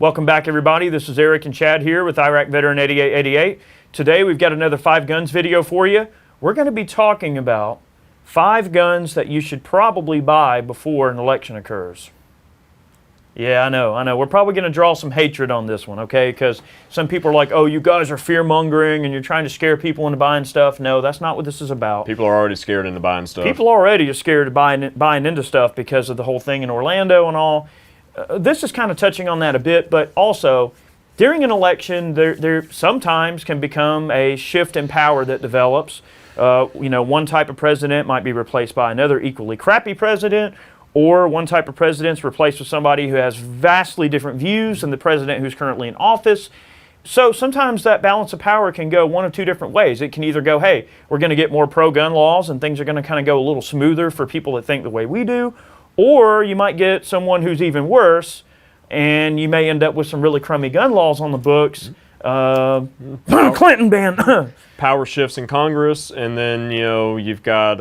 Welcome back, everybody. This is Eric and Chad here with Iraq Veteran 8888. Today we've got another 5 guns video for you. We're going to be talking about 5 guns that you should probably buy before an election occurs. Yeah, I know. We're probably going to draw some hatred on this one, okay? Because some people are like, oh, you guys are fear-mongering and you're trying to scare people into buying stuff. No, that's not what this is about. People are already scared into buying stuff. People already are scared of buying into stuff because of the whole thing in Orlando and all. This is kind of touching on that a bit, but also during an election, there sometimes can become a shift in power that develops. One type of president might be replaced by another equally crappy president, or one type of president's replaced with somebody who has vastly different views than the president who's currently in office. So sometimes that balance of power can go one of 2 different ways. It can either go, hey, we're going to get more pro-gun laws and things are going to kind of go a little smoother for people that think the way we do. Or you might get someone who's even worse, and you may end up with some really crummy gun laws on the books. Clinton ban. Power shifts in Congress, and then you've got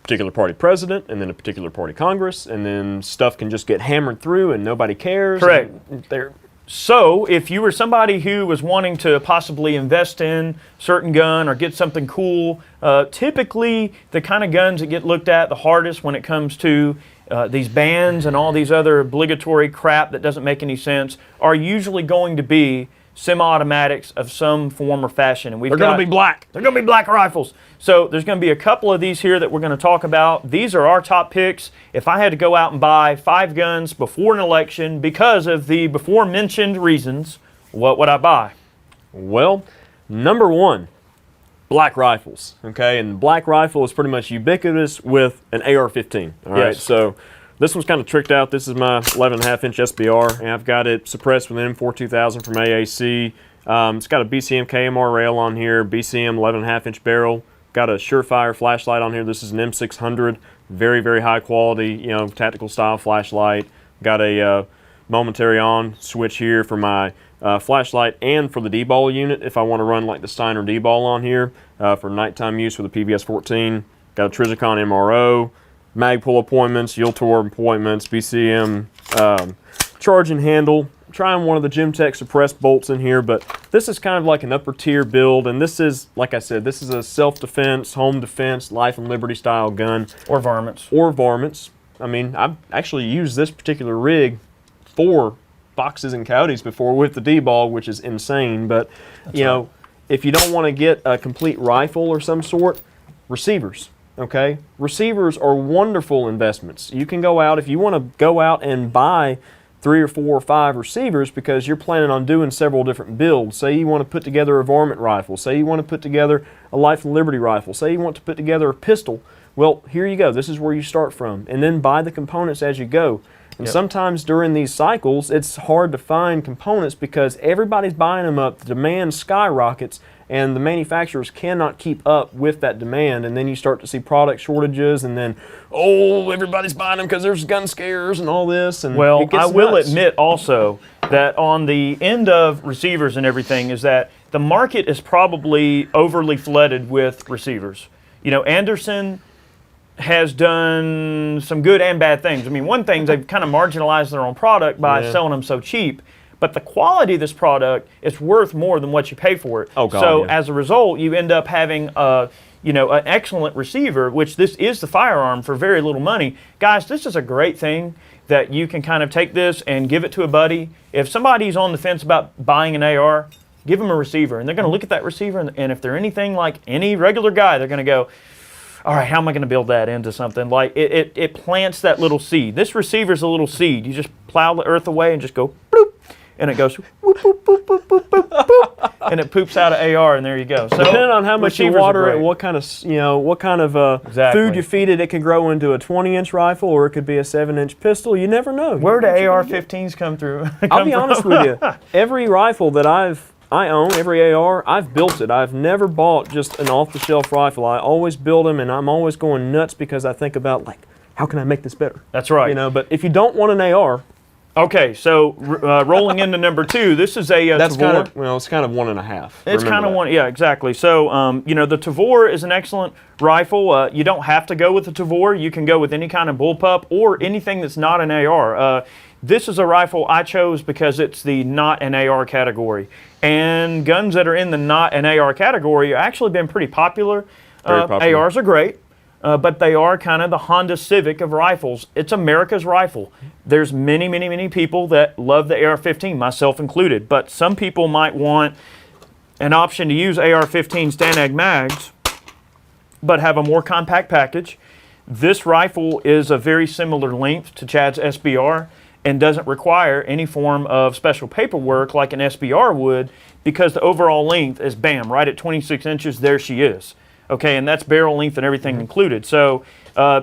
particular party president, and then a particular party Congress, and then stuff can just get hammered through, and nobody cares. Correct. So if you were somebody who was wanting to possibly invest in certain gun or get something cool, typically the kind of guns that get looked at the hardest when it comes to these bans and all these other obligatory crap that doesn't make any sense are usually going to be semi-automatics of some form or fashion. And they're going to be black. They're going to be black rifles. So there's going to be a couple of these here that we're going to talk about. These are our top picks. If I had to go out and buy 5 guns before an election because of the before mentioned reasons, what would I buy? Well, number 1, black rifles. Okay, and the black rifle is pretty much ubiquitous with an AR-15. All right, yes. So this one's kind of tricked out. This is my 11.5-inch SBR, and I've got it suppressed with an M4 2000 from AAC. It's got a BCM KMR rail on here, BCM 11.5-inch barrel. Got a Surefire flashlight on here. This is an M600, very, very high quality, tactical style flashlight. Got a momentary on switch here for my flashlight and for the D-ball unit if I want to run like the Steiner D-ball on here for nighttime use with a PBS-14. Got a Trizicon MRO. Magpul appointments, Yultor appointments, BCM charging handle. I'm trying one of the Gemtech suppressed bolts in here, but this is kind of like an upper tier build, and this is, like I said, this is a self-defense, home defense, life and liberty style gun. Or varmints. Or varmints. I mean, I've actually used this particular rig for foxes and coyotes before with the D-ball, which is insane, but right. If you don't want to get a complete rifle or some sort, receivers. Okay, receivers are wonderful investments. You can go out, if you want to go out and buy 3 or 4 or 5 receivers because you're planning on doing several different builds. Say you want to put together a varmint rifle. Say you want to put together a Life and Liberty rifle. Say you want to put together a pistol. Well, here you go. This is where you start from. And then buy the components as you go. And sometimes during these cycles, it's hard to find components because everybody's buying them up. The demand skyrockets, and the manufacturers cannot keep up with that demand. And then you start to see product shortages, and then, everybody's buying them because there's gun scares and all this. And well, I will admit also that on the end of receivers and everything is that the market is probably overly flooded with receivers. Anderson has done some good and bad things. I mean, one thing, they've kind of marginalized their own product by selling them so cheap, but the quality of this product is worth more than what you pay for it. Oh, God, so as a result, you end up having an excellent receiver, which this is the firearm for very little money. Guys, this is a great thing that you can kind of take this and give it to a buddy. If somebody's on the fence about buying an AR, give them a receiver, and they're going to look at that receiver, and if they're anything like any regular guy, they're going to go, all right, how am I going to build that into something? Like, it plants that little seed. This receiver's a little seed. You just plow the earth away and just go, bloop, and it goes, whoop, whoop, whoop, whoop, whoop, whoop, whoop, and it poops out an AR, and there you go. So depending on how much you water it, what kind of, food you feed it, it could grow into a 20-inch rifle, or it could be a 7-inch pistol. You never know. Where do AR-15s come through? I'll be honest with you. Every rifle that I own, every AR, I've built it. I've never bought just an off-the-shelf rifle. I always build them, and I'm always going nuts because I think about, how can I make this better? That's right. But if you don't want an AR, Okay, so rolling into number two, this is a that's Tavor. kind of, well, it's kind of 1.5. It's kind of one, yeah, exactly. So, you know, the Tavor is an excellent rifle. You don't have to go with the Tavor. You can go with any kind of bullpup or anything that's not an AR. this is a rifle I chose because it's the not an AR category. And guns that are in the not an AR category have actually been pretty popular. Very popular. ARs are great, but they are kind of the Honda Civic of rifles. It's America's rifle. There's many, many, many people that love the AR-15, myself included. But some people might want an option to use AR-15 Stanag mags, but have a more compact package. This rifle is a very similar length to Chad's SBR and doesn't require any form of special paperwork like an SBR would, because the overall length is, bam, right at 26 inches, there she is. Okay, and that's barrel length and everything included. So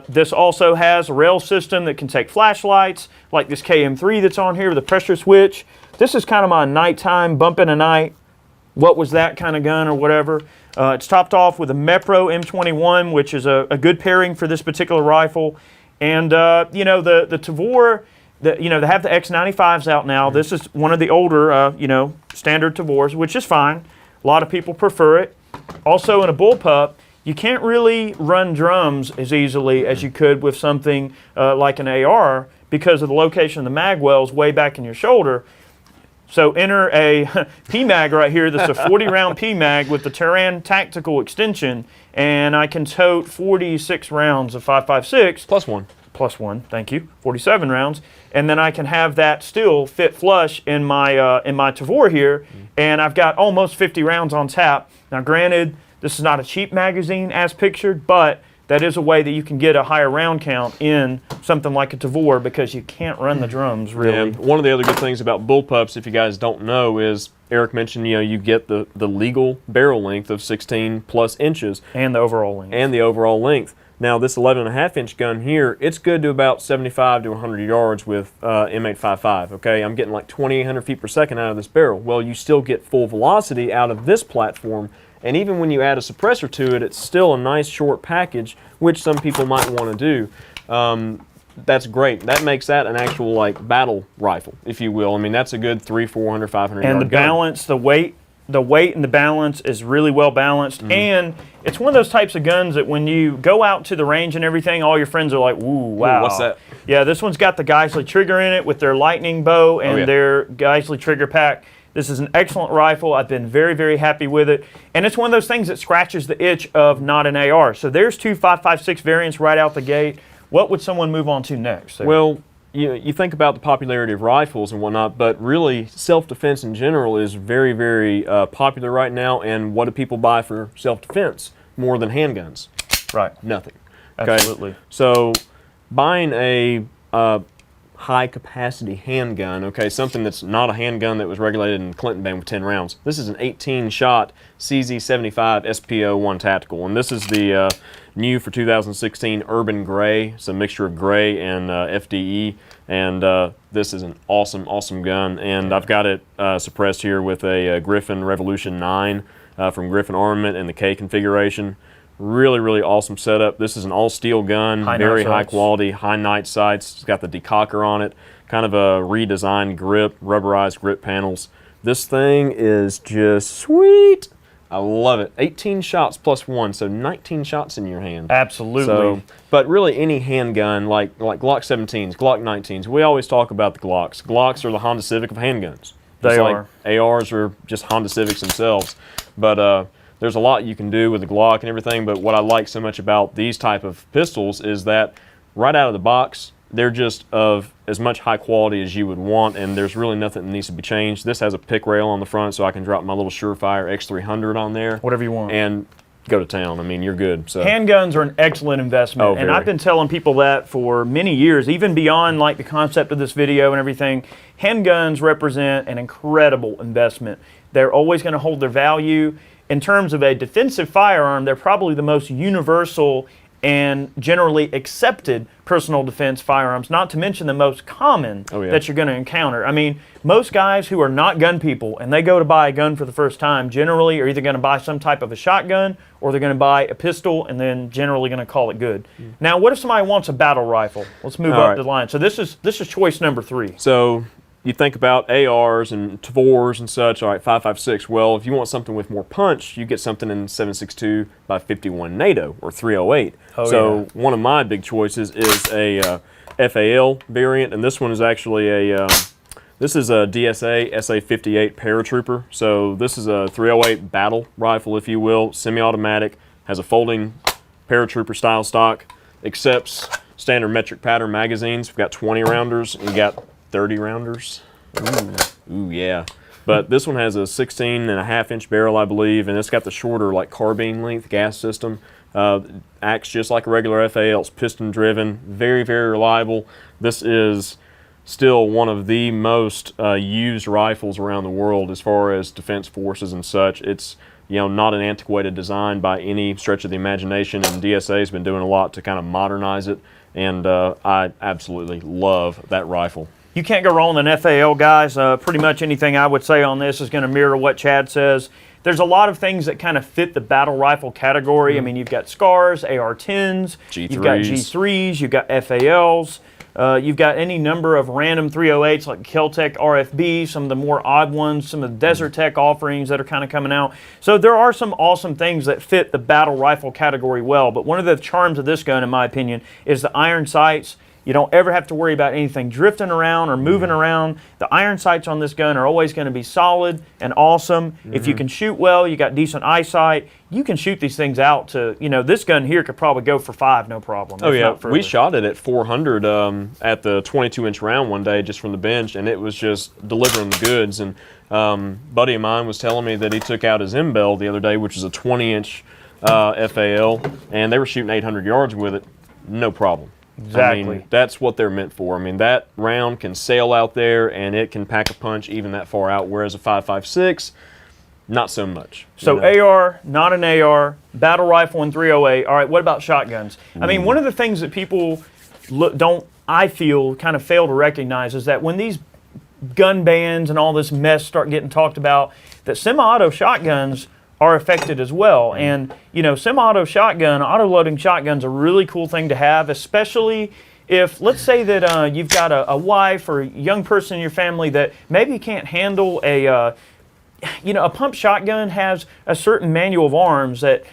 this also has a rail system that can take flashlights, like this KM3 that's on here with a pressure switch. This is kind of my nighttime bump in a night, what was that kind of gun or whatever. It's topped off with a Mepro M21, which is a good pairing for this particular rifle. And, you know, the Tavor, you know, they have the X95s out now. This is one of the older, you know, standard Tavors, which is fine. A lot of people prefer it. Also, in a bullpup, you can't really run drums as easily as you could with something like an AR because of the location of the mag wells way back in your shoulder. So enter a PMag right here that's a 40-round PMag with the Terran tactical extension, and I can tote 46 rounds of 5.56. Plus one. Plus one, thank you. 47 rounds. And then I can have that still fit flush in my Tavor here, and I've got almost 50 rounds on tap. Now granted, this is not a cheap magazine as pictured, but that is a way that you can get a higher round count in something like a Tavor because you can't run the drums really. And one of the other good things about bullpups, if you guys don't know, is Eric mentioned, you know, you get the legal barrel length of 16 plus inches. And the overall length. And the overall length. Now this 11.5 inch gun here, it's good to about 75 to 100 yards with M855, okay? I'm getting like 2,800 feet per second out of this barrel. Well, you still get full velocity out of this platform, and even when you add a suppressor to it, it's still a nice short package, which some people might want to do. That's great. That makes that an actual like battle rifle, if you will. I mean, that's a good 300, 400, 500 yard And the gun. balance, the weight and the balance is really well balanced. And it's one of those types of guns that when you go out to the range and everything, all your friends are like, "Ooh, wow. Ooh, what's that?" Yeah, this one's got the Geisley trigger in it with their lightning bow and their Geisley trigger pack. This is an excellent rifle. I've been very, very happy with it. And it's one of those things that scratches the itch of not an AR. So there's two 5.56 variants right out the gate. What would someone move on to next? Well, you think about the popularity of rifles and whatnot, but really self-defense in general is very, very popular right now. And what do people buy for self-defense more than handguns? Right. Nothing. Okay? Absolutely. So buying a high-capacity handgun, okay, something that's not a handgun that was regulated in Clinton banned with 10 rounds. This is an 18-shot CZ75 SPO1 Tactical, and this is the new for 2016 Urban Gray. It's a mixture of gray and FDE, and this is an awesome, awesome gun, and I've got it suppressed here with a Griffin Revolution 9 from Griffin Armament in the K configuration. Really, really awesome setup. This is an all-steel gun, very high quality, high night sights. It's got the decocker on it, kind of a redesigned grip, rubberized grip panels. This thing is just sweet. I love it. 18 shots plus one, so 19 shots in your hand. Absolutely. So, but really any handgun, like Glock 17s, Glock 19s, we always talk about the Glocks. Glocks are the Honda Civic of handguns. They are. Like ARs are just Honda Civics themselves. But there's a lot you can do with the Glock and everything, but what I like so much about these type of pistols is that right out of the box, they're just of as much high quality as you would want, and there's really nothing that needs to be changed. This has a pick rail on the front, so I can drop my little Surefire X300 on there. Whatever you want. And go to town. I mean, you're good. So handguns are an excellent investment, Oh, and very. I've been telling people that for many years, even beyond like the concept of this video and everything. Handguns represent an incredible investment. They're always going to hold their value. In terms of a defensive firearm, they're probably the most universal and generally accepted personal defense firearms, not to mention the most common that you're going to encounter. I mean, most guys who are not gun people and they go to buy a gun for the first time generally are either going to buy some type of a shotgun or they're going to buy a pistol and then generally going to call it good. Now, what if somebody wants a battle rifle? Let's move up the line. So this is choice number 3. So you think about ARs and Tavors and such, all right, 5.56. Well, if you want something with more punch, you get something in 7.62 by 51 NATO or 308. One of my big choices is a FAL variant, and this one is actually a this is a Dsa Sa-58 Paratrooper. So this is a 308 battle rifle, if you will, semi-automatic, has a folding paratrooper style stock, accepts standard metric pattern magazines. We've got 20 rounders, and we got 30 rounders. Ooh, yeah. But this one has a 16.5-inch barrel, I believe, and it's got the shorter, like, carbine length gas system. Acts just like a regular FAL. It's piston driven, very, very reliable. This is still one of the most used rifles around the world as far as defense forces and such. It's, you know, not an antiquated design by any stretch of the imagination, and DSA has been doing a lot to kind of modernize it, and I absolutely love that rifle. You can't go wrong with an FAL, guys. Pretty much anything I would say on this is going to mirror what Chad says. There's a lot of things that kind of fit the battle rifle category. I mean, you've got SCARs, AR-10s, G3s. You've got G3s, you've got FALs, you've got any number of random 308s like Kel-Tec RFB, some of the more odd ones, some of the Desert Tech offerings that are kind of coming out. So there are some awesome things that fit the battle rifle category well, but one of the charms of this gun, in my opinion, is the iron sights. You don't ever have to worry about anything drifting around or moving around. The iron sights on this gun are always going to be solid and awesome. If you can shoot well, you got decent eyesight, you can shoot these things out to, you know, this gun here could probably go for 5, no problem. Oh yeah, we shot it at 400 at the 22-inch round one day just from the bench, and it was just delivering the goods. And buddy of mine was telling me that he took out his M-Bell the other day, which is a 20-inch FAL, and they were shooting 800 yards with it, no problem. Exactly. I mean, that's what they're meant for. I mean, that round can sail out there, and it can pack a punch even that far out, whereas a 5.56, not so much. So AR, not an AR, battle rifle and 308. All right, what about shotguns? I mean, one of the things that people I feel, kind of fail to recognize is that when these gun bans and all this mess start getting talked about, that semi-auto shotguns are affected as well. And, you know, semi-auto shotgun, auto-loading shotgun's a really cool thing to have, especially if, let's say that you've got a wife or a young person in your family that maybe can't handle a pump shotgun has a certain manual of arms that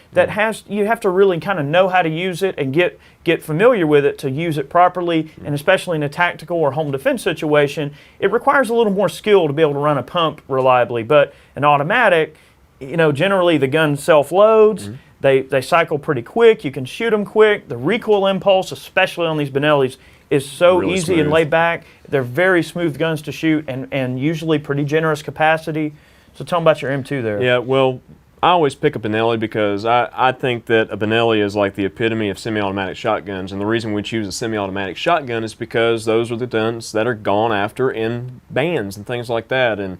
you have to really kind of know how to use it and get familiar with it to use it properly, and especially in a tactical or home defense situation, it requires a little more skill to be able to run a pump reliably. But an automatic, you know, generally the gun self-loads, they cycle pretty quick, you can shoot them quick, the recoil impulse, especially on these Benellis, is so really easy smooth and laid back. They're very smooth guns to shoot and usually pretty generous capacity. So tell them about your M2 there. Yeah, well, I always pick a Benelli because I think that a Benelli is like the epitome of semi-automatic shotguns, and the reason we choose a semi-automatic shotgun is because those are the guns that are gone after in bans and things like that, and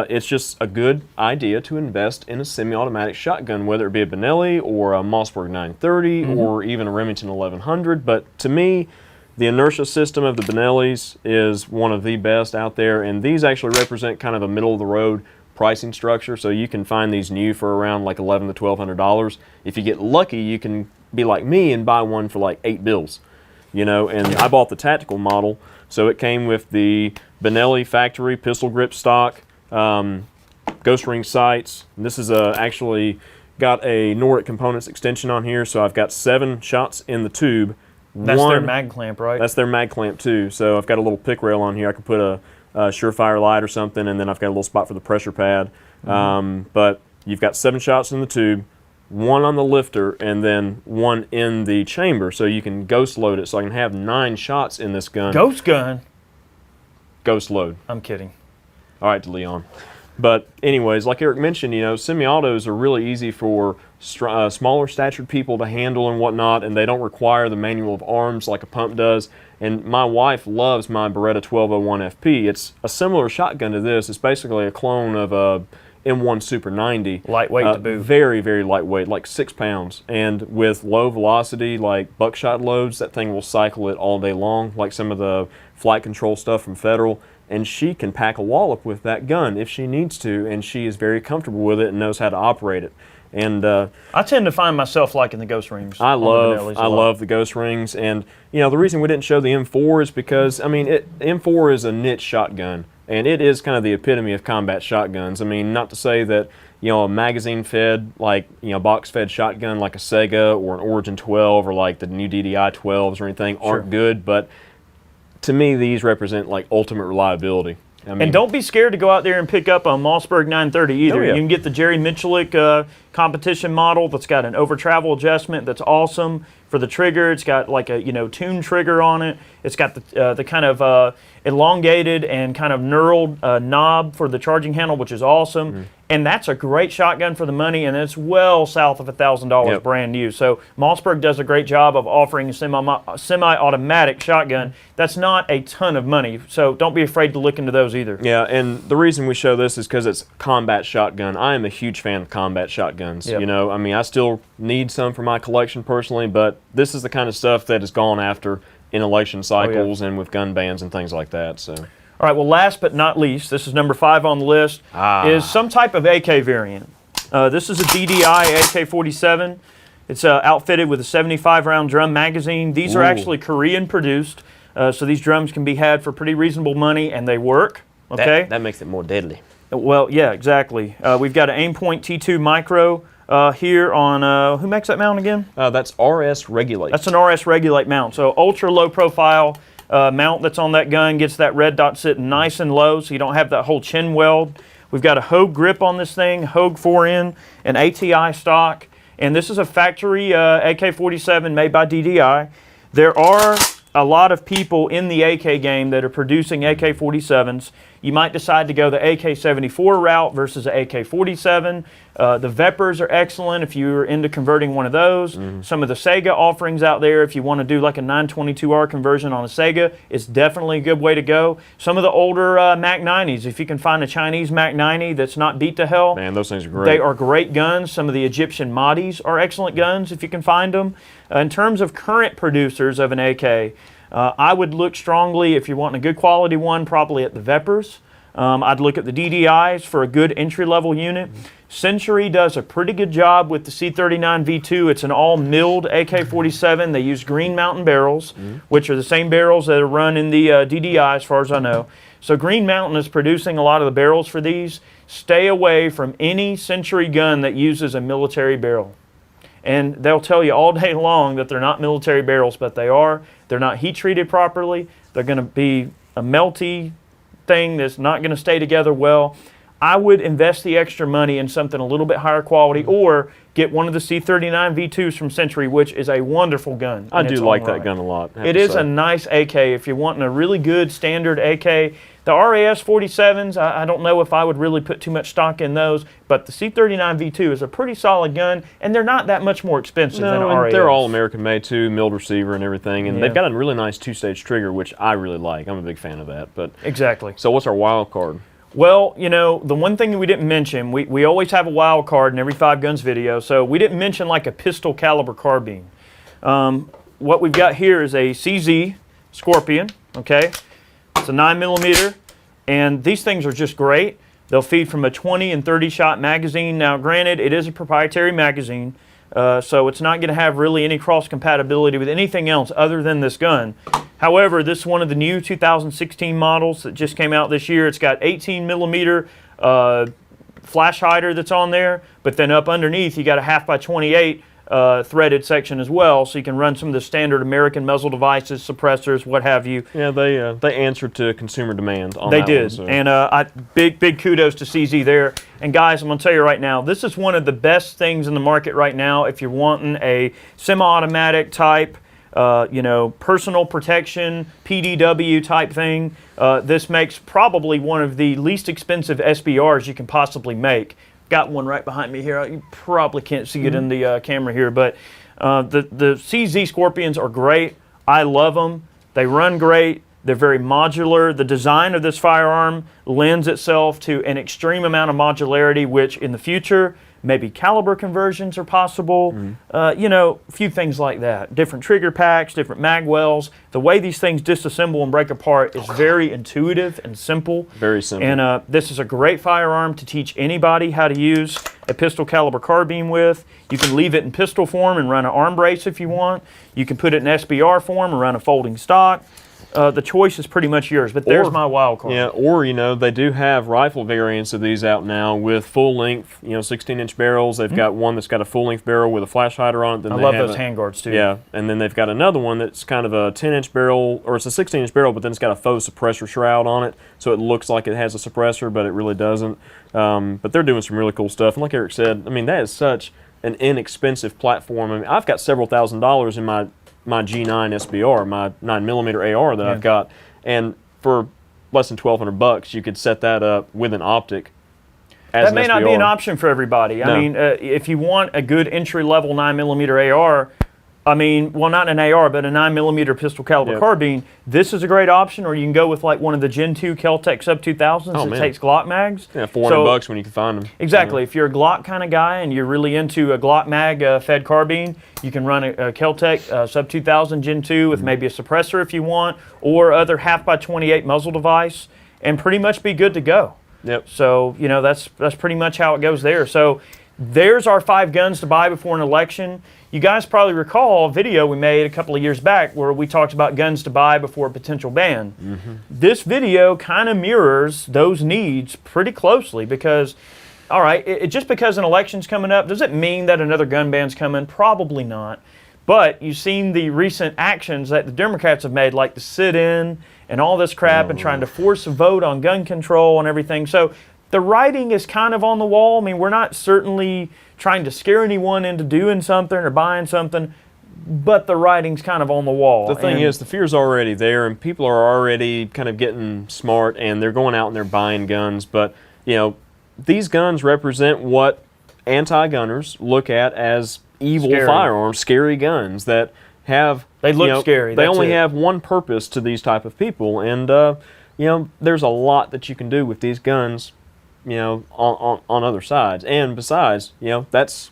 it's just a good idea to invest in a semi-automatic shotgun, whether it be a Benelli or a Mossberg 930 or even a Remington 1100. But to me, the inertia system of the Benellis is one of the best out there, and these actually represent kind of a middle-of-the-road pricing structure, so you can find these new for around like $1,100 to $1,200. If you get lucky, you can be like me and buy one for like $8, you know. And I bought the tactical model, so it came with the Benelli factory pistol grip stock, ghost ring sights. And this is actually got a Nordic Components extension on here, so I've got 7 shots in the tube. That's their mag clamp, right? That's their mag clamp too. So I've got a little pick rail on here. I could put a Surefire light or something, and then I've got a little spot for the pressure pad. But you've got 7 shots in the tube, 1 on the lifter, and then 1 in the chamber, so you can ghost load it. So I can have 9 shots in this gun. Ghost gun? Ghost load. I'm kidding. All right, DeLeon. But anyways, like Eric mentioned, you know, semi-autos are really easy for smaller statured people to handle and whatnot, and they don't require the manual of arms like a pump does. And my wife loves my Beretta 1201 FP. It's a similar shotgun to this. It's basically a clone of a M1 Super 90. Lightweight to boot. Very, very lightweight, like 6 pounds. And with low velocity, like buckshot loads, that thing will cycle it all day long, like some of the flight control stuff from Federal. And she can pack a wallop with that gun if she needs to, and she is very comfortable with it and knows how to operate it. And I tend to find myself liking the ghost rings. I love the ghost rings, and you know the reason we didn't show the M4 is because I mean M4 is a niche shotgun, and it is kind of the epitome of combat shotguns. I mean, not to say that you know a magazine-fed, like you know box-fed shotgun like a Sega or an Origin 12 or like the new Ddi 12s or anything aren't good, but to me, these represent like ultimate reliability. I mean, And don't be scared to go out there and pick up a Mossberg 930 either. Oh, yeah. You can get the Jerry Michulik competition model that's got an over travel adjustment that's awesome for the trigger. It's got like a tuned trigger on it. It's got the kind of elongated and kind of knurled knob for the charging handle, which is awesome. Mm-hmm. And that's a great shotgun for the money, and it's well south of $1,000 Yep. brand new. So Mossberg does a great job of offering a semi-automatic shotgun. That's not a ton of money, so don't be afraid to look into those either. Yeah, and the reason we show this is because it's combat shotgun. I am a huge fan of combat shotguns. Yep. I mean, I still need some for my collection personally, but this is the kind of stuff that is gone after in election cycles and with gun bans and things like that. So. All right, well, last but not least, this is number 5 on the list, is some type of AK variant. This is a Ddi Ak-47. It's outfitted with a 75-round drum magazine. These are actually Korean-produced, so these drums can be had for pretty reasonable money, and they work, okay? That makes it more deadly. Well, yeah, exactly. We've got an Aimpoint T2 Micro here on, who makes that mount again? That's RS Regulate. That's an RS Regulate mount, so ultra-low profile. Mount that's on that gun gets that red dot sitting nice and low so you don't have that whole chin weld. We've got a Hogue grip on this thing, Hogue 4N, an ATI stock, and this is a factory AK-47 made by DDI. There are a lot of people in the AK game that are producing AK-47s. You might decide to go the AK-74 route versus the AK-47. The Vepers are excellent if you're into converting one of those. Some of the Sega offerings out there, if you want to do like a 922R conversion on a Sega, it's definitely a good way to go. Some of the older Mac 90s, if you can find a Chinese Mac 90 that's not beat to hell. Man, those things are great. They are great guns. Some of the Egyptian Mahdi's are excellent guns if you can find them. In terms of current producers of an AK, I would look strongly, if you're wanting a good quality one, probably at the Vepers. I'd look at the DDIs for a good entry-level unit. Century does a pretty good job with the C39 V2. It's an all-milled AK-47. They use Green Mountain barrels, which are the same barrels that are run in the DDI as far as I know. So Green Mountain is producing a lot of the barrels for these. Stay away from any Century gun that uses a military barrel. And they'll tell you all day long that they're not military barrels, but they are. They're not heat treated properly. They're going to be a melty thing that's not going to stay together well. I would invest the extra money in something a little bit higher quality, or get one of the C39 V2s from Century, which is a wonderful gun. I do like that gun a lot. It is a nice AK. If you're wanting a really good standard AK, the RAS 47s, I don't know if I would really put too much stock in those, but the C39 V2 is a pretty solid gun, and they're not that much more expensive than an RAS. They're all American made too, milled receiver and everything, and they've got a really nice 2-stage trigger, which I really like. I'm a big fan of that. But exactly. So what's our wild card? Well, the one thing we didn't mention, we always have a wild card in every 5 Guns video, so we didn't mention like a pistol caliber carbine. What we've got here is a CZ Scorpion, okay? It's a 9mm, and these things are just great. They'll feed from a 20 and 30 shot magazine. Now, granted, it is a proprietary magazine, so it's not going to have really any cross compatibility with anything else other than this gun. However, this is one of the new 2016 models that just came out this year. It's got 18mm flash hider that's on there, but then up underneath you got a 1/2x28 threaded section as well, so you can run some of the standard American muzzle devices, suppressors, what have you. Yeah, they answered to consumer demand on they that did, one, so. and big kudos to CZ there. And guys, I'm going to tell you right now, this is one of the best things in the market right now if you're wanting a semi-automatic type, personal protection, PDW type thing. This makes probably one of the least expensive SBRs you can possibly make. Got one right behind me here. You probably can't see it in the camera here, but the CZ Scorpions are great. I love them. They run great. They're very modular. The design of this firearm lends itself to an extreme amount of modularity, which in the future, maybe caliber conversions are possible. A few things like that. Different trigger packs, different mag wells. The way these things disassemble and break apart is very intuitive and simple. Very simple. And this is a great firearm to teach anybody how to use a pistol caliber carbine with. You can leave it in pistol form and run an arm brace if you want. You can put it in SBR form and run a folding stock. the choice is pretty much yours. But there's my wild card. Yeah, or they do have rifle variants of these out now with full length, 16-inch barrels. They've got one that's got a full length barrel with a flash hider on it. Then I love those handguards too. Yeah, and then they've got another one that's kind of a 10-inch barrel, or it's a 16-inch barrel, but then it's got a faux suppressor shroud on it, so it looks like it has a suppressor, but it really doesn't. But they're doing some really cool stuff. And like Eric said, I mean, that is such an inexpensive platform. I mean, I've got several $1,000s in my G9 SBR, my 9mm AR that I've got, and for less than $1,200, you could set that up with an optic. That may not be an option for everybody. I mean, if you want a good entry-level 9mm AR, I mean, well, not an AR, but a 9mm pistol caliber carbine, this is a great option. Or you can go with like one of the Gen 2 Kel-Tec Sub 2000s that takes Glock mags. Yeah, $400 when you can find them. Exactly. If you're a Glock kind of guy and you're really into a Glock mag fed carbine, you can run a Kel-Tec Sub 2000 Gen 2 with maybe a suppressor if you want, or other half-by-28 muzzle device, and pretty much be good to go. Yep. So, that's pretty much how it goes there. So there's our 5 guns to buy before an election. You guys probably recall a video we made a couple of years back where we talked about guns to buy before a potential ban. This video kind of mirrors those needs pretty closely because, all right, just because an election's coming up, does it mean that another gun ban's coming? Probably not. But you've seen the recent actions that the Democrats have made, like the sit-in and all this crap and trying to force a vote on gun control and everything. So the writing is kind of on the wall. I mean, we're not certainly trying to scare anyone into doing something or buying something, but the writing's kind of on the wall. The thing is, the fear's already there, and people are already kind of getting smart, and they're going out and they're buying guns. But, these guns represent what anti-gunners look at as evil firearms, scary guns that have... They look scary. They only have one purpose to these type of people, and, there's a lot that you can do with these guns, on other sides. And besides, that's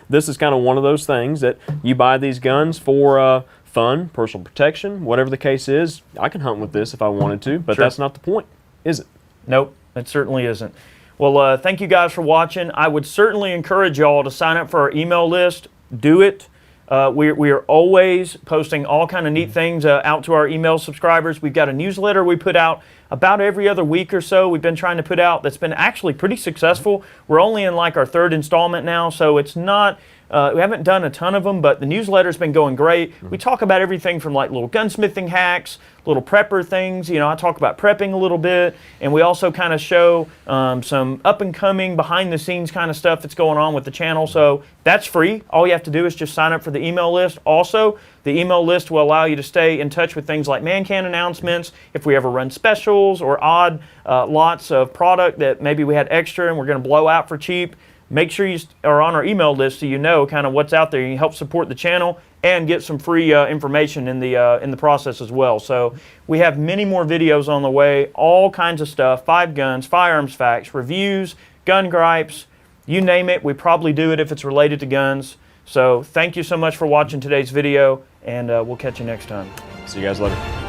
this is kind of one of those things that you buy these guns for fun, personal protection, whatever the case is. I can hunt with this if I wanted to, but that's not the point, is it? Nope, it certainly isn't. Well, thank you guys for watching. I would certainly encourage y'all to sign up for our email list. Do it. We are always posting all kind of neat things out to our email subscribers. We've got a newsletter we put out about every other week or so. We've been trying to put out that's been actually pretty successful. We're only in like our 3rd installment now, so it's not, we haven't done a ton of them, but the newsletter's been going great. We talk about everything from like little gunsmithing hacks, little prepper things. I talk about prepping a little bit, and we also kind of show some up-and-coming, behind-the-scenes kind of stuff that's going on with the channel. So that's free. All you have to do is just sign up for the email list. Also, the email list will allow you to stay in touch with things like man-can announcements, if we ever run specials or odd lots of product that maybe we had extra and we're going to blow out for cheap. Make sure you are on our email list so you know kind of what's out there. You can help support the channel and get some free information in the process as well. So we have many more videos on the way, all kinds of stuff, 5 guns, firearms facts, reviews, gun gripes, you name it. We probably do it if it's related to guns. So thank you so much for watching today's video, and we'll catch you next time. See you guys later.